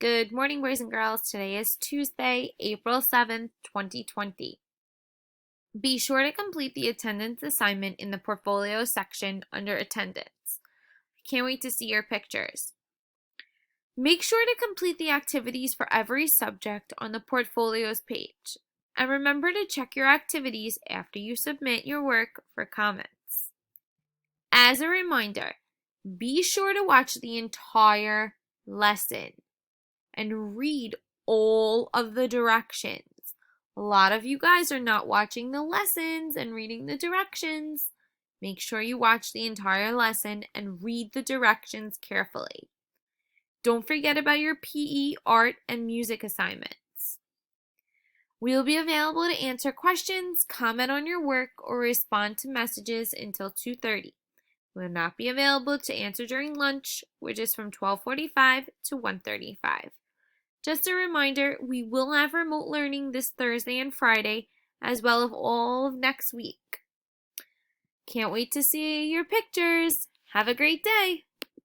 Good morning, boys and girls. Today is Tuesday, April 7th, 2020. Be sure to complete the attendance assignment in the portfolio section under attendance. Can't wait to see your pictures. Make sure to complete the activities for every subject on the portfolios page. And remember to check your activities after you submit your work for comments. As a reminder, be sure to watch the entire lesson and read all of the directions. A lot of you guys are not watching the lessons and reading the directions. Make sure you watch the entire lesson and read the directions carefully. Don't forget about your PE, art, and music assignments. We will be available to answer questions, comment on your work, or respond to messages until 2:30. We will not be available to answer during lunch, which is from 12:45 to 1:35. Just a reminder, we will have remote learning this Thursday and Friday, as well as all of next week. Can't wait to see your pictures. Have a great day.